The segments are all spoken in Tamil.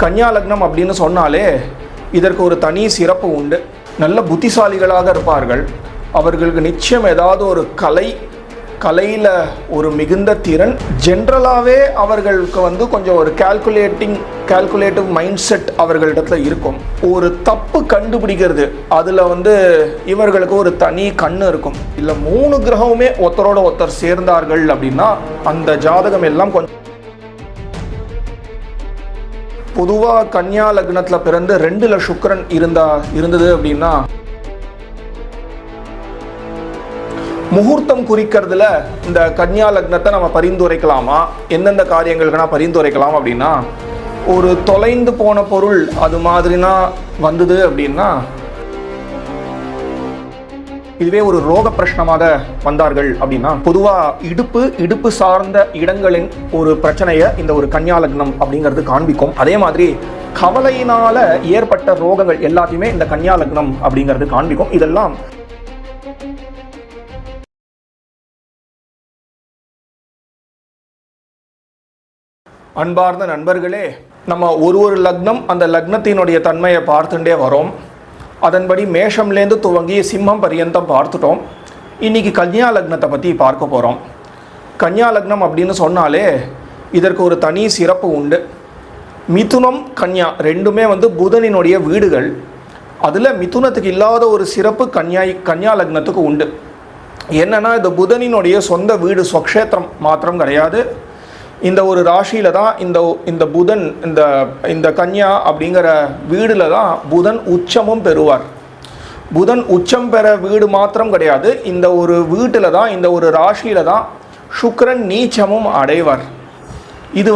கன்னியா லக்னம் அப்படின்னு சொன்னாலே இதற்கு ஒரு தனி சிறப்பு உண்டு. நல்ல புத்திசாலிகளாக இருப்பார்கள். அவர்களுக்கு நிச்சயம் ஏதாவது ஒரு கலையில் ஒரு மிகுந்த திறன். ஜென்ரலாகவே அவர்களுக்கு கொஞ்சம் ஒரு கால்குலேட்டிவ் மைண்ட் செட் அவர்களிடத்துல இருக்கும். ஒரு தப்பு கண்டுபிடிக்கிறது அதில் இவர்களுக்கு ஒரு தனி கண்ணு இருக்கும். இல்லை 3 கிரகமுமே ஒருத்தரோட ஒருத்தர் சேர்ந்தார்கள் அப்படின்னா அந்த ஜாதகம் எல்லாம் கொஞ்சம் பொதுவாக கன்னியா லக்னத்தில் பிறந்து 2ல் சுக்கிரன் இருந்தது அப்படின்னா முகூர்த்தம் குறிக்கிறதுல இந்த கன்னியா லக்னத்தை நம்ம பரிந்துரைக்கலாமா, எந்தெந்த காரியங்களுக்குனா பரிந்துரைக்கலாம் அப்படின்னா, ஒரு தொலைந்து போன பொருள் அது மாதிரினா வந்தது அப்படின்னா இதுவே ஒரு ரோக பிரச்சனமாக வந்தார்கள் அப்படின்னா பொதுவாக இடுப்பு சார்ந்த இடங்களின் ஒரு பிரச்சனையை இந்த ஒரு கன்னியா லக்னம் அப்படிங்கிறது காண்பிக்கும். அதே மாதிரி கவலையினால ஏற்பட்ட ரோகங்கள் எல்லாத்தையுமே இந்த கன்னியா லக்னம் அப்படிங்கிறது காண்பிக்கும். இதெல்லாம் அன்பார்ந்த நண்பர்களே, நம்ம ஒரு லக்னம் அந்த லக்னத்தினுடைய தன்மையை பார்த்துட்டே வரோம். அதன்படி மேஷம்லேருந்து துவங்கி சிம்மம் பரியந்தம் பார்த்துட்டோம். இன்றைக்கி கன்னியா லக்னத்தை பற்றி பார்க்க போகிறோம். கன்னியா லக்னம் அப்படின்னு சொன்னாலே இதற்கு ஒரு தனி சிறப்பு உண்டு. மிதுனம் கன்னியா ரெண்டுமே புதனினுடைய வீடுகள். அதில் மிதுனத்துக்கு இல்லாத ஒரு சிறப்பு கன்னியா லக்னத்துக்கு உண்டு. என்னென்னா இந்த புதனினுடைய சொந்த வீடு சொக்ஷேத்திரம் மாத்திரம் கிடையாது. இந்த ஒரு ராசியில் தான் இந்த புதன் இந்த கன்னியா அப்படிங்கிற வீடில் தான் புதன் உச்சமும் பெறுவார். புதன் உச்சம் பெற வீடு மாத்திரம் கிடையாது, இந்த ஒரு வீட்டில் தான் இந்த ஒரு ராசியில் தான் சுக்கிரன் நீச்சமும் அடைவார். இது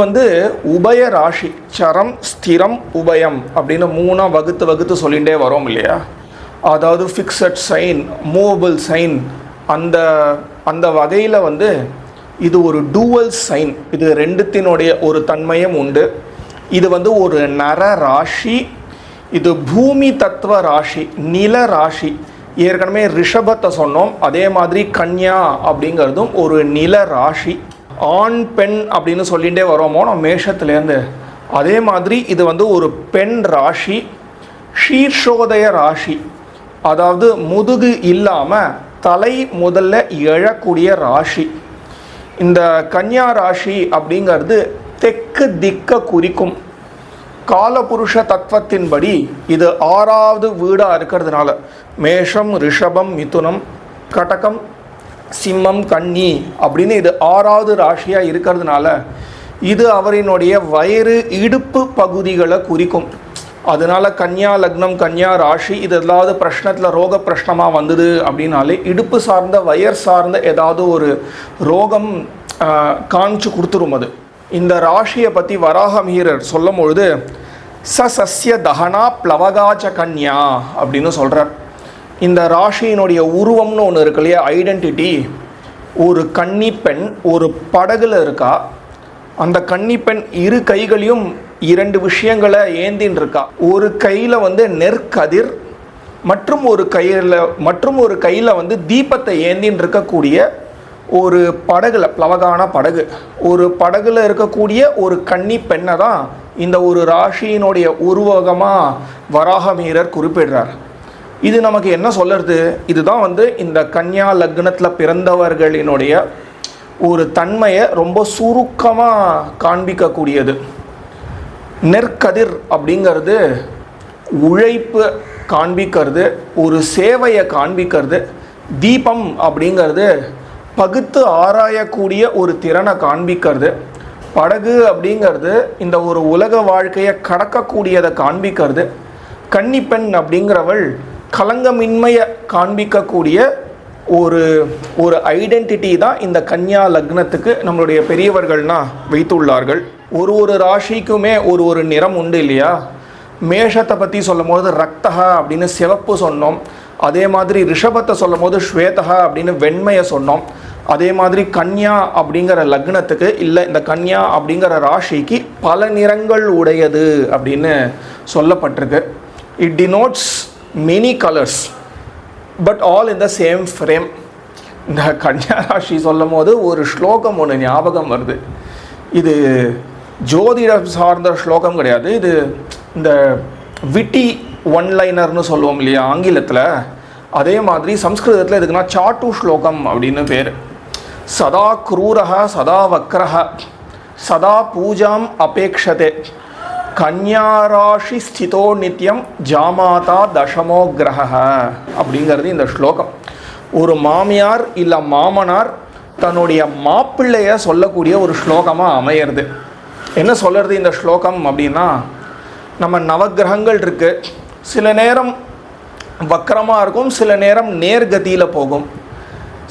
உபய ராசி, சரம் ஸ்திரம் உபயம் அப்படின்னு 3 வகுத்து சொல்லிகிட்டே வரோம் இல்லையா. அதாவது ஃபிக்ஸட் சைன், மூவபிள் சைன், அந்த வகையில் இது ஒரு டூவல் சைன். இது ரெண்டுத்தினுடைய ஒரு தன்மையும் உண்டு. இது ஒரு நர ராசி, இது பூமி தத்துவ ராசி, நில ராசி. ஏற்கனவே ரிஷபத்தை சொன்னோம். அதே மாதிரி கன்னியா அப்படிங்கிறதும் ஒரு நில ராசி. ஆண் பெண் அப்படின்னு சொல்லிகிட்டே வரோமோ நம்ம மேஷத்துலேருந்து. அதே மாதிரி இது ஒரு பெண் ராசி, ஷீர்ஷோதய ராசி. அதாவது முதுகு இல்லாமல் தலை முதல்ல எழக்கூடிய ராசி. இந்த கன்னியா ராசி அப்படிங்கிறது தெற்கு திக்க குறிக்கும். காலபுருஷ தத்துவத்தின்படி இது 6வது வீடாக இருக்கிறதுனால மேஷம், ரிஷபம், மிதுனம், கடகம், சிம்மம், கன்னி அப்படின்னு இது 6வது ராசியாக இருக்கிறதுனால இது அவரினுடைய வயிறு இடுப்பு பகுதிகளை குறிக்கும். அதனால கன்னியா லக்னம், கன்னியா ராசி இது ஏதாவது பிரச்சனத்தில் ரோக பிரச்சனமாக வந்தது அப்படின்னாலே இடுப்பு சார்ந்த வயர் சார்ந்த ஏதாவது ஒரு ரோகம் காமிச்சு கொடுத்துரும். அது இந்த ராசியை பற்றி வராகமிஹிரர் சொல்லும் பொழுது சஸ்ய தகனா பிளவகாச்ச கன்யா அப்படின்னு சொல்கிறார். இந்த ராசியினுடைய உருவம்னு ஒன்று இருக்கு இல்லையா, ஐடென்டிட்டி. ஒரு கன்னி பெண் ஒரு படகுல இருக்கா. அந்த கன்னி பெண் இரு கைகளையும் 2 விஷயங்களை ஏந்தின்னு இருக்கா. ஒரு கையில் நெற்கதிர், மற்றும் ஒரு கையில் தீபத்தை ஏந்தின்னு இருக்கக்கூடிய ஒரு படகுல, பிளவகான படகு, ஒரு படகுல இருக்கக்கூடிய ஒரு கன்னி பெண்ணை தான் இந்த ஒரு ராசியினுடைய உருவகமாக வராகமிஹிரர் குறிப்பிடுறார். இது நமக்கு என்ன சொல்லுறது? இதுதான் இந்த கன்னியா லக்னத்தில் பிறந்தவர்களினுடைய ஒரு தன்மையை ரொம்ப சுருக்கமாக காண்பிக்கக்கூடியது. நெற்கதிர் அப்படிங்கிறது உழைப்பு காண்பிக்கிறது, ஒரு சேவையை காண்பிக்கிறது. தீபம் அப்படிங்கிறது பகுத்து ஆராயக்கூடிய ஒரு திறனை காண்பிக்கிறது. படகு அப்படிங்கிறது இந்த ஒரு உலக வாழ்க்கையை கடக்கக்கூடியதை காண்பிக்கிறது. கன்னிப்பெண் அப்படிங்கிறவள் கலங்கமின்மையை காண்பிக்கக்கூடிய ஒரு ஐடென்டிட்டி தான் இந்த கன்னியா லக்னத்துக்கு நம்மளுடைய பெரியவர்கள்னா வைத்துள்ளார்கள். ஒரு ராசிக்குமே ஒரு நிறம் உண்டு இல்லையா. மேஷத்தை பற்றி சொல்லும் போது ரக்தகா அப்படின்னு சிவப்பு சொன்னோம். அதே மாதிரி ரிஷபத்தை சொல்லும் போது ஸ்வேதகா அப்படின்னு வெண்மையை சொன்னோம். அதே மாதிரி கன்னியா அப்படிங்கிற லக்னத்துக்கு இல்லை இந்த கன்னியா அப்படிங்கிற ராசிக்கு பல நிறங்கள் உடையது அப்படின்னு சொல்லப்பட்டிருக்கு. It denotes many colours but all in the same frame. இந்த கன்னியா ராசி சொல்லும் போது ஒரு ஸ்லோகம் ஒன்று ஞாபகம் வருது. இது ஜோதிடம் சார்ந்த ஸ்லோகம் கிடையாது இது. இந்த விட்டி ஒன்லைனர்னு சொல்லுவோம் இல்லையா ஆங்கிலத்தில், அதே மாதிரி சம்ஸ்கிருதத்தில் இதுக்குன்னா சாட்டு ஸ்லோகம் அப்படின்னு பேர். சதா க்ரூரஹ சதா வக்ரஹ சதா பூஜாம் அபேக்ஷதே கன்யாராஷி ஸ்திதோ நித்யம் ஜாமாதா தசமோ கிரக அப்படிங்கிறது இந்த ஸ்லோகம். ஒரு மாமியார் இல்லை மாமனார் தன்னுடைய மாப்பிள்ளைய சொல்லக்கூடிய ஒரு ஸ்லோகமாக அமையிறது. என்ன சொல்கிறது இந்த ஸ்லோகம் அப்படின்னா, நம்ம நவகிரகங்கள் இருக்குது, சில நேரம் வக்கரமாக இருக்கும், சில நேரம் நேர்கதியில் போகும்.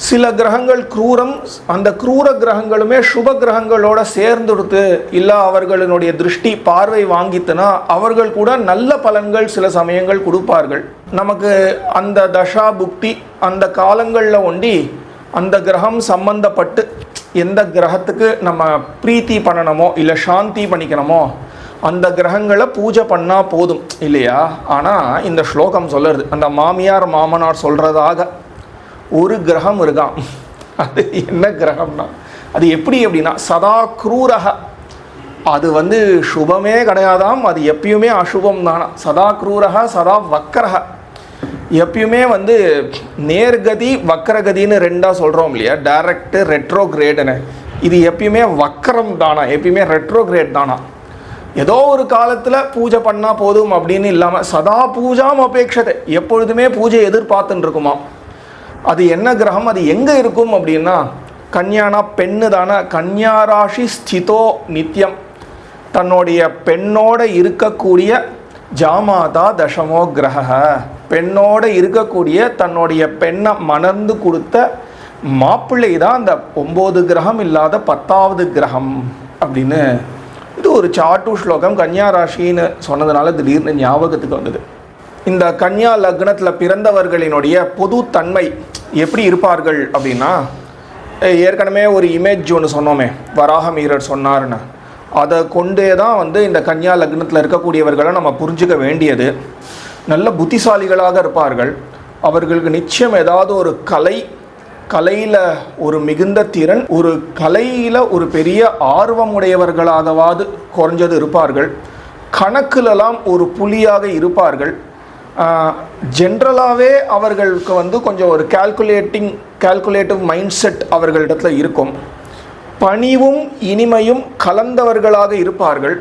சில கிரகங்கள் க்ரூரம், அந்த க்ரூர கிரகங்களுமே சுப கிரகங்களோட சேர்ந்துடுத்து இல்லை அவர்களுடைய திருஷ்டி பார்வை வாங்கித்துனா அவர்கள் கூட நல்ல பலன்கள் சில சமயங்கள் கொடுப்பார்கள். நமக்கு அந்த தசா புக்தி அந்த காலங்களில் ஒண்டி அந்த கிரகம் சம்பந்தப்பட்டு எந்த கிரகத்துக்கு நம்ம பிரீத்தி பண்ணணுமோ இல்லை சாந்தி பண்ணிக்கணுமோ அந்த கிரகங்களை பூஜை பண்ணால் போதும் இல்லையா. ஆனால் இந்த ஸ்லோகம் சொல்லுறது, அந்த மாமியார் மாமனார் சொல்கிறதாக ஒரு கிரகம் இருக்கான். அது என்ன கிரகம்னா, அது எப்படி அப்படின்னா சதா க்ரூரக, அது சுபமே கிடையாதாம், அது எப்பயுமே அசுபம் தானா. சதா க்ரூரக சதா வக்கரக, எப்பயுமே நேர்கதி வக்கரகதின்னு ரெண்டாக சொல்கிறோம் இல்லையா, டைரக்டு ரெட்ரோகிரேடுன்னு. இது எப்பயுமே வக்கரம் தானா, எப்பயுமே ரெட்ரோகிரேட் தானா. ஏதோ ஒரு காலத்தில் பூஜை பண்ணால் போதும் அப்படின்னு இல்லாமல் சதா பூஜாம் அபேட்சத்தை, எப்பொழுதுமே பூஜை எதிர்பார்த்துன்னு இருக்குமா. அது என்ன கிரகம், அது எங்கே இருக்கும் அப்படின்னா, கன்யானா பெண்ணு தானே, கன்யாராஷி ஸ்திதோ நித்யம், தன்னுடைய பெண்ணோட இருக்கக்கூடிய ஜாமாதா தசமோ கிரக, பெண்ணோட இருக்கக்கூடிய தன்னுடைய பெண்ணை மணர்ந்து கொடுத்த மாப்பிள்ளை தான் அந்த 9 கிரகம் இல்லாத 10வது கிரகம் அப்படின்னு. இது ஒரு சாட்டு ஸ்லோகம், கன்யா ராசின்னு சொன்னதுனால திடீர்னு ஞாபகத்துக்கு வந்தது. இந்த கன்யா லக்னத்தில் பிறந்தவர்களினுடைய பொது தன்மை எப்படி இருப்பார்கள் அப்படின்னா, ஏற்கனவே ஒரு இமேஜ் ஒன்று சொன்னோமே, வராகமீரர் சொன்னார்னு, அதை கொண்டே தான் இந்த கன்யா லக்னத்தில் இருக்கக்கூடியவர்களை நம்ம புரிஞ்சுக்க வேண்டியது. நல்ல புத்திசாலிகளாக இருப்பார்கள். அவர்களுக்கு நிச்சயம் ஏதாவது ஒரு கலையில் ஒரு மிகுந்த திறன், ஒரு கலையில் ஒரு பெரிய ஆர்வமுடையவர்களாகவாது குறைஞ்சது இருப்பார்கள். கணக்கிலெல்லாம் ஒரு புலியாக இருப்பார்கள். ஜென்ரலாகவே அவர்களுக்கு கொஞ்சம் ஒரு கால்குலேட்டிவ் மைண்ட் செட் அவர்களிடத்தில் இருக்கும். பணிவும் இனிமையும் கலந்தவர்களாக இருப்பார்கள்.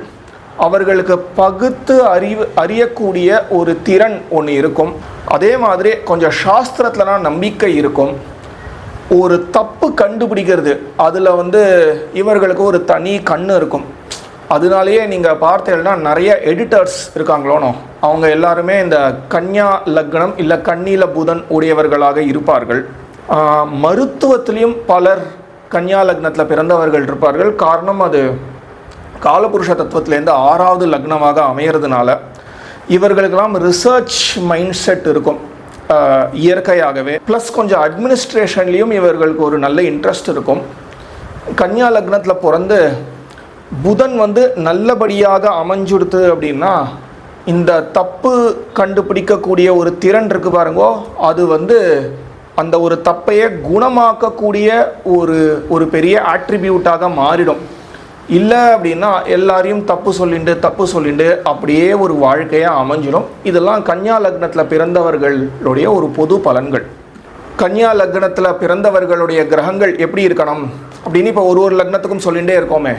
அவர்களுக்கு பகுத்து அறியக்கூடிய ஒரு திறன் ஒன்று இருக்கும். அதே மாதிரி கொஞ்சம் சாஸ்திரத்துலனா நம்பிக்கை இருக்கும். ஒரு தப்பு கண்டுபிடிக்கிறது அதில் இவர்களுக்கு ஒரு தனி கண்ணு இருக்கும். அதனாலேயே நீங்கள் பார்த்தீங்கன்னா நிறைய எடிட்டர்ஸ் இருக்காங்களோனோ, அவங்க எல்லாருமே இந்த கன்யா லக்னம் இல்லை கன்னியில புதன் உடையவர்களாக இருப்பார்கள். மருத்துவத்திலையும் பலர் கன்யா லக்னத்தில் பிறந்தவர்கள் இருப்பார்கள். காரணம் அது காலபுருஷ தத்துவத்திலேருந்து 6வது லக்னமாக அமையிறதுனால இவர்களுக்கெல்லாம் ரிசர்ச் மைண்ட் செட் இருக்கும் இயற்கையாகவே. ப்ளஸ் கொஞ்சம் அட்மினிஸ்ட்ரேஷன்லேயும் இவர்களுக்கு ஒரு நல்ல இன்ட்ரெஸ்ட் இருக்கும். கன்யா லக்னத்தில் பிறந்து புதன் நல்லபடியாக அமைஞ்சுடுத்து அப்படின்னா, இந்த தப்பு கண்டுபிடிக்கக்கூடிய ஒரு திறன் இருக்கு பாருங்கோ, அது அந்த ஒரு தப்பையே குணமாக்கக்கூடிய ஒரு பெரிய ஆட்ரிபியூட்டாக மாறிடும். இல்லை அப்படின்னா எல்லாரையும் தப்பு சொல்லிண்டு அப்படியே ஒரு வாழ்க்கையாக அமைஞ்சிடும். இதெல்லாம் கன்யா லக்னத்தில் பிறந்தவர்களுடைய ஒரு பொது பலன்கள். கன்யா லக்னத்தில் பிறந்தவர்களுடைய கிரகங்கள் எப்படி இருக்கணும் அப்படின்னு இப்போ ஒரு லக்னத்துக்கும் சொல்லிகிட்டே இருக்கோமே.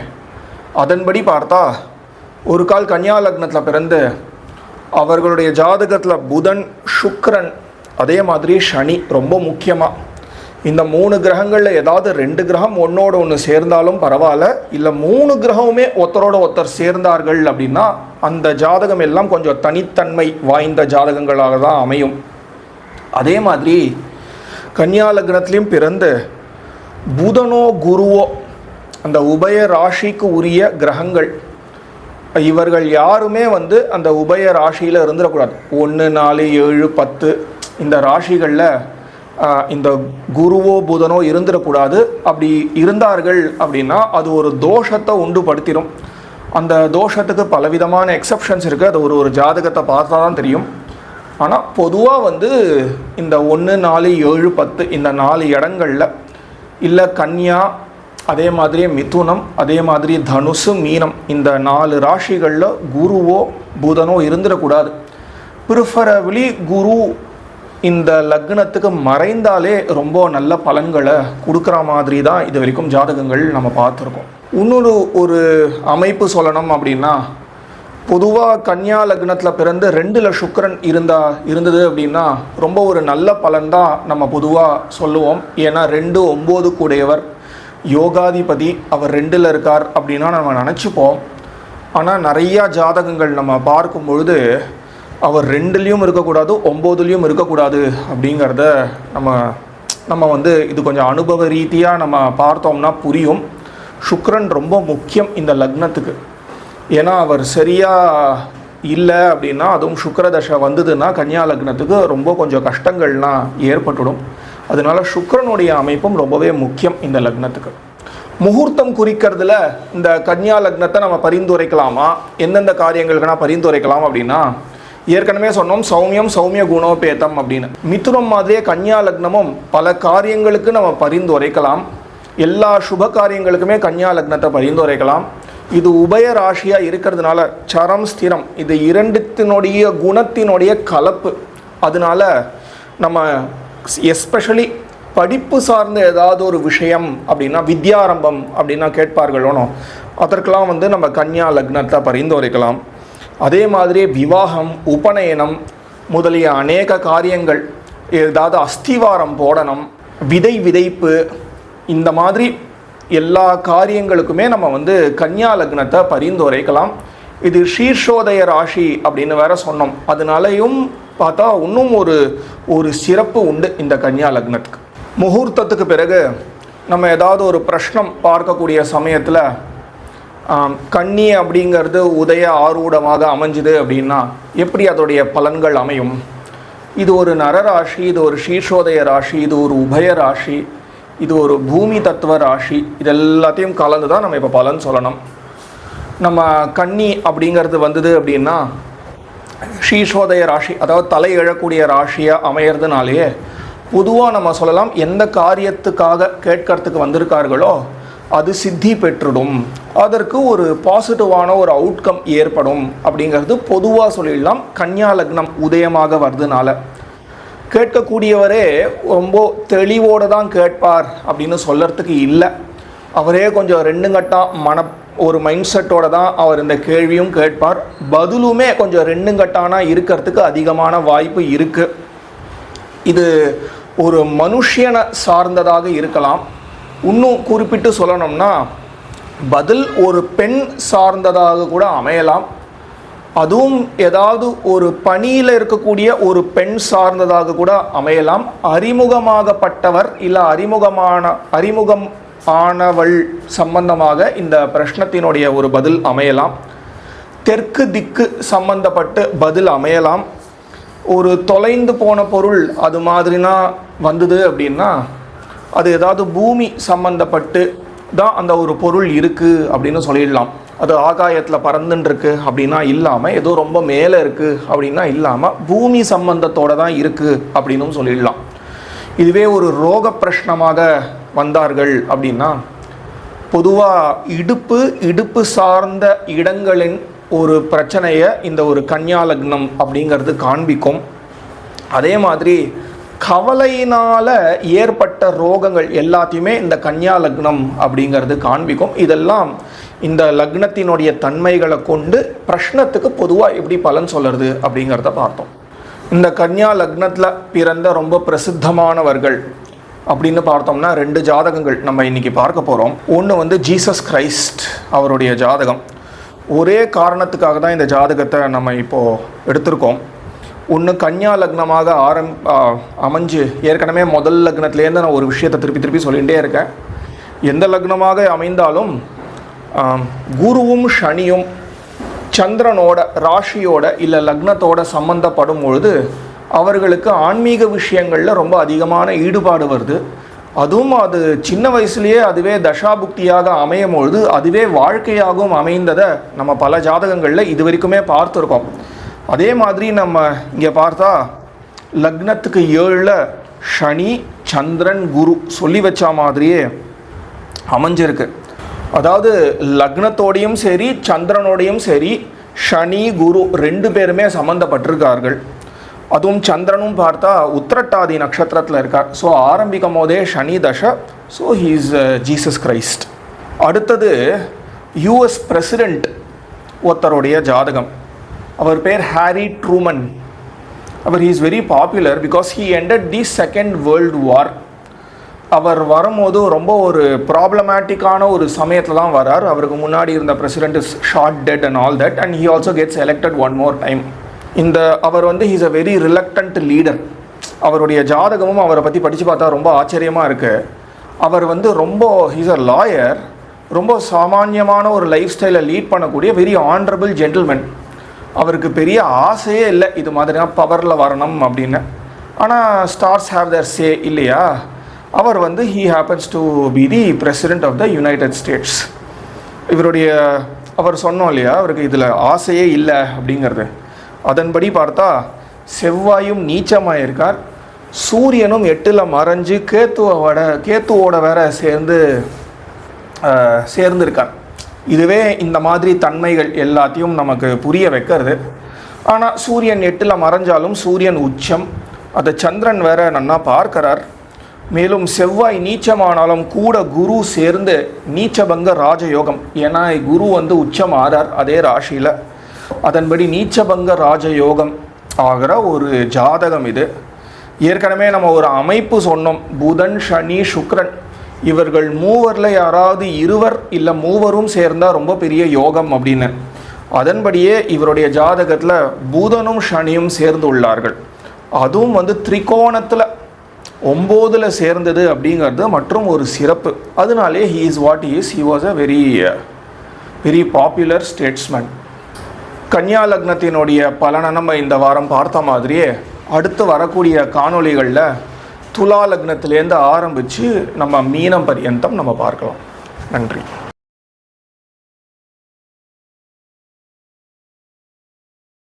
அதன்படி பார்த்தா ஒரு கால் கன்யா லக்னத்தில் பிறந்து அவர்களுடைய ஜாதகத்தில் புதன், சுக்கிரன், அதே மாதிரி சனி ரொம்ப முக்கியமாக, இந்த 3 கிரகங்களில் ஏதாவது 2 கிரகம் ஒன்றோட ஒன்று சேர்ந்தாலும் பரவாயில்ல, இல்லை 3 கிரகமுமே ஒருத்தரோட ஒருத்தர் சேர்ந்தார்கள் அப்படின்னா அந்த ஜாதகம் எல்லாம் கொஞ்சம் தனித்தன்மை வாய்ந்த ஜாதகங்களாக தான் அமையும். அதே மாதிரி கன்யா லக்னத்திலையும் பிறந்து புதனோ குருவோ அந்த உபய ராசிக்கு உரிய கிரகங்கள், இவர்கள் யாருமே அந்த உபய ராசியில் இருந்துடக்கூடாது. 1, 4, 7, 10 இந்த ராசிகளில் இந்த குருவோ புதனோ இருந்துடக்கூடாது. அப்படி இருந்தார்கள் அப்படின்னா அது ஒரு தோஷத்தை உண்டுபடுத்திடும். அந்த தோஷத்துக்கு பலவிதமான எக்ஸப்ஷன்ஸ் இருக்குது. அது ஒரு ஜாதகத்தை பார்த்தா தான் தெரியும். ஆனால் பொதுவாக இந்த 1, 4, 7, 10 இந்த 4 இடங்களில் இல்லை கன்யா அதே மாதிரி மிதுனம், அதே மாதிரி தனுசு, மீனம், இந்த 4 ராசிகளில் குருவோ புதனோ இருந்துடக்கூடாது. ப்ரிஃபரபிளி குரு இந்த லக்னத்துக்கு மறைந்தாலே ரொம்ப நல்ல பலன்களை கொடுக்குற மாதிரி தான் இது வரைக்கும் ஜாதகங்கள் நம்ம பார்த்துருக்கோம். இன்னொரு ஒரு அமைப்பு சொல்லணும் அப்படின்னா, பொதுவாக கன்னியா லக்னத்தில் பிறந்து 2ல் சுக்கிரன் இருந்தது அப்படின்னா ரொம்ப ஒரு நல்ல பலன் தான் நம்ம பொதுவாக சொல்லுவோம். ஏன்னா 2 9 கூடையவர், யோகாதிபதி, அவர் 2ல் இருக்கார் அப்படின்னா நம்ம நினச்சிப்போம். ஆனால் நிறையா ஜாதகங்கள் நம்ம பார்க்கும் பொழுது அவர் 2லையும் இருக்கக்கூடாது, 9லையும் இருக்கக்கூடாது அப்படிங்கிறத நம்ம இது கொஞ்சம் அனுபவ ரீதியாக நம்ம பார்த்தோம்னா புரியும். சுக்கிரன் ரொம்ப முக்கியம் இந்த லக்னத்துக்கு. ஏன்னா அவர் சரியாக இல்லை அப்படின்னா, அதுவும் சுக்கிரதசை வந்ததுன்னா கன்னியா லக்னத்துக்கு ரொம்ப கொஞ்சம் கஷ்டங்கள்லாம் ஏற்பட்டுடும். அதனால சுக்கிரனுடைய அமைப்பும் ரொம்பவே முக்கியம் இந்த லக்னத்துக்கு. முகூர்த்தம் குறிக்கிறதுல இந்த கன்னியா லக்னத்தை நம்ம பரிந்துரைக்கலாமா, எந்தெந்த காரியங்களுக்குனா பரிந்துரைக்கலாம் அப்படின்னா, ஏற்கனவே சொன்னோம் சௌமிய குணோபேதம் அப்படின்னு. மிதுனம் மாதிரியே கன்னியா லக்னமும் பல காரியங்களுக்கு நம்ம பரிந்துரைக்கலாம். எல்லா சுப காரியங்களுக்குமே கன்னியா லக்னத்தை பரிந்துரைக்கலாம். இது உபய ராசியாக இருக்கிறதுனால சரம் ஸ்திரம், இது 2த்தினுடைய குணத்தினுடைய கலப்பு. அதனால நம்ம எஸ்பெஷலி படிப்பு சார்ந்த ஏதாவது ஒரு விஷயம் அப்படின்னா, வித்யாரம்பம் அப்படின்னா கேட்பார்களோனோ, அதற்கெல்லாம் நம்ம கன்னியா லக்னத்தை பரிந்துரைக்கலாம். அதே மாதிரி விவாகம், உபநயனம் முதலிய அநேக காரியங்கள், ஏதாவது அஸ்திவாரம் போடணும், விதைப்பு, இந்த மாதிரி எல்லா காரியங்களுக்குமே நம்ம கன்னியா லக்னத்தை பரிந்துரைக்கலாம். இது ஷீர்ஷோதய ராசி அப்படின்னு வேற சொன்னோம். அதனாலையும் பார்த்தா இன்னும் ஒரு சிறப்பு உண்டு இந்த கன்னியா லக்னத்துக்கு. முகூர்த்தத்துக்கு பிறகு நம்ம ஏதாவது ஒரு பிரஷ்னம் பார்க்கக்கூடிய சமயத்தில் கன்னி அப்படிங்கிறது உதய ஆரூடமாக அமைஞ்சுது அப்படின்னா எப்படி அதோடைய பலன்கள் அமையும்? இது ஒரு நரராசி, இது ஒரு ஷீர்ஷோதய ராசி, இது ஒரு உபய ராசி, இது ஒரு பூமி தத்துவ ராசி. இது எல்லாத்தையும் கலந்து தான் நம்ம இப்போ பலன் சொல்லணும். நம்ம கன்னி அப்படிங்கிறது வந்தது அப்படின்னா ஷீர்ஷோதய ராசி, அதாவது தலை எழக்கூடிய ராசியாக அமையிறதுனாலேயே பொதுவாக நம்ம சொல்லலாம், எந்த காரியத்துக்காக கேட்கறதுக்கு வந்திருக்கார்களோ அது சித்தி பெற்றுடும், அதற்கு ஒரு பாசிட்டிவான ஒரு அவுட்கம் ஏற்படும் அப்படிங்கிறது பொதுவாக சொல்லிடலாம். கன்னியா லக்னம் உதயமாக வருதுனால கேட்கக்கூடியவரே ரொம்ப தெளிவோடு தான் கேட்பார் அப்படின்னு சொல்லறதுக்கு இல்லை. அவரே கொஞ்சம் 2 கட்டம் ஒரு மைண்ட் செட்டோடு தான் அவர் இந்த கேள்வியும் கேட்பார். பதிலுமே கொஞ்சம் 2 கட்டானா இருக்கிறதுக்கு அதிகமான வாய்ப்பு இருக்குது. இது ஒரு மனுஷனை சார்ந்ததாக இருக்கலாம். இன்னும் குறிப்பிட்டு சொல்லணும்னா பதில் ஒரு பெண் சார்ந்ததாக கூட அமையலாம். அதுவும் ஏதாவது ஒரு பணியில் இருக்கக்கூடிய ஒரு பெண் சார்ந்ததாக கூட அமையலாம். அறிமுகமாகப்பட்டவர் இல்லை அறிமுகம் ஆனவள் சம்பந்தமாக இந்த பிரஷ்னத்தினுடைய ஒரு பதில் அமையலாம். தெற்கு திக்கு சம்பந்தப்பட்டு பதில் அமையலாம். ஒரு தொலைந்து போன பொருள் அது மாதிரினா வந்தது அப்படின்னா அது ஏதாவது பூமி சம்பந்தப்பட்டு தான் அந்த ஒரு பொருள் இருக்குது அப்படின்னு சொல்லிடலாம். அது ஆகாயத்தில் பறந்துட்டுருக்கு அப்படின்னா இல்லாமல், ஏதோ ரொம்ப மேலே இருக்குது அப்படின்னா இல்லாமல் பூமி சம்பந்தத்தோடு தான் இருக்குது அப்படின்னும் சொல்லிடலாம். இதுவே ஒரு ரோக பிரஷ்னமாக வந்தார்கள் அப்படின்னா பொதுவாக இடுப்பு சார்ந்த இடங்களின் ஒரு பிரச்சனையை இந்த ஒரு கன்னியா லக்னம் அப்படிங்கிறது காண்பிக்கும். அதே மாதிரி கவலையினால் ஏற்பட்ட ரோகங்கள் எல்லாத்தையுமே இந்த கன்னியா லக்னம் அப்படிங்கிறது காண்பிக்கும். இதெல்லாம் இந்த லக்னத்தினுடைய தன்மைகளை கொண்டு பிரஷ்னத்துக்கு பொதுவாக எப்படி பலன் சொல்கிறது அப்படிங்கிறத பார்த்தோம். இந்த கன்னியா லக்னத்தில் பிறந்த ரொம்ப பிரசித்தமானவர்கள் அப்படின்னு பார்த்தோம்னா 2 ஜாதகங்கள் நம்ம இன்றைக்கி பார்க்க போகிறோம். ஒன்று ஜீசஸ் கிரைஸ்ட் அவருடைய ஜாதகம். ஒரே காரணத்துக்காக தான் இந்த ஜாதகத்தை நம்ம இப்போது எடுத்திருக்கோம். ஒன்று கன்னியா லக்னமாக அமைஞ்சு, ஏற்கனவே முதல் லக்னத்துலேருந்து நான் ஒரு விஷயத்தை திருப்பி சொல்லிகிட்டே இருக்கேன். எந்த லக்னமாக அமைந்தாலும் குருவும் சனியும் சந்திரனோட ராசியோட இல்லை லக்னத்தோட சம்பந்தப்படும் பொழுது அவர்களுக்கு ஆன்மீக விஷயங்களில் ரொம்ப அதிகமான ஈடுபாடு வருது. அதுவும் அது சின்ன வயசுலேயே அதுவே தசாபுக்தியாக அமையும் பொழுது அதுவே வாழ்க்கையாகவும் அமைந்ததை நம்ம பல ஜாதகங்களில் இது வரைக்குமே பார்த்துருக்கோம். அதே மாதிரி நம்ம இங்கே பார்த்தா லக்னத்துக்கு 7ல் சனி, சந்திரன், குரு சொல்லி வச்ச மாதிரியே அமைஞ்சிருக்கு. அதாவது லக்னத்தோடையும் சரி சந்திரனோடையும் சரி சனி குரு 2 பேருமே சம்மந்தப்பட்டிருக்கார்கள். அதுவும் சந்திரனும் பார்த்தா உத்திரட்டாதி நட்சத்திரத்தில் இருக்கார். ஸோ ஆரம்பிக்கும் போதே சனி தசை. So he is Jesus Christ. அடுத்தது யூஎஸ் பிரசிடெண்ட் ஒருத்தருடைய ஜாதகம். அவர் பேர் ஹாரி ட்ரூமன். அவர் is very popular because he ended the second world war. அவர் வரும்போது ரொம்ப ஒரு ப்ராப்ளமேட்டிக்கான ஒரு சமயத்தில் தான் வரார். அவருக்கு முன்னாடி இருந்த president is short dead and all that and he also gets elected one more time. அவர் வந்து he's a very reluctant leader. அவருடைய ஜாதகமும் அவரை பற்றி படித்து பார்த்தா ரொம்ப ஆச்சரியமாக இருக்குது. அவர் வந்து ரொம்ப ஹீஸ் அ லாயர். ரொம்ப சாமானியமான ஒரு லைஃப் ஸ்டைலை லீட் பண்ணக்கூடிய வெரி ஆனரபிள் ஜென்டில்மேன். அவருக்கு பெரிய ஆசையே இல்லை இது மாதிரினா பவரில் வரணும் அப்படின்னு. ஆனால் ஸ்டார்ஸ் ஹேவ் தேர் சே இல்லையா. அவர் வந்து he happens to be the president of the United States. அவர் சொன்னோம் இல்லையா அவருக்கு இதில் ஆசையே இல்லை அப்படிங்கிறது. அதன்படி பார்த்தா செவ்வாயும் நீச்சமாக இருக்கார். சூரியனும் 8ல் மறைஞ்சு கேத்துவோட வேற சேர்ந்துருக்கார். இதுவே இந்த மாதிரி தன்மைகள் எல்லாத்தையும் நமக்கு புரிய வைக்கிறது. ஆனால் சூரியன் 8ல் மறைஞ்சாலும் சூரியன் உச்சம். அதை சந்திரன் வேற நன்னா பார்க்கிறார். மேலும் செவ்வாய் நீச்சமானாலும் கூட குரு சேர்ந்து நீச்சபங்க ராஜயோகம். ஏன்னா குரு வந்து உச்சம் ஆறார் அதே ராசியில். அதன்படி நீச்சபங்க ராஜயோகம் ஆகிற ஒரு ஜாதகம் இது. ஏற்கனவே நம்ம ஒரு அமைப்பு சொன்னோம். புதன் சனி சுக்கிரன் இவர்கள் மூவரில் யாராவது இருவர் இல்லை மூவரும் சேர்ந்தால் ரொம்ப பெரிய யோகம் அப்படின்னு. அதன்படியே இவருடைய ஜாதகத்தில் புதனும் சனியும் சேர்ந்து உள்ளார்கள். அதுவும் வந்து திரிகோணத்தில் 9ல் சேர்ந்தது அப்படிங்கிறது மற்றும் ஒரு சிறப்பு. அதனாலே he is what is he was a very popular statesman. கன்னியா லக்னத்தினுடைய பலனை நம்ம இந்த வாரம் பார்த்த மாதிரியே அடுத்து வரக்கூடிய காணொளிகளில் துலா லக்னத்திலேருந்து ஆரம்பித்து நம்ம மீனம் பர்யந்தம் நம்ம பார்க்கலாம். நன்றி.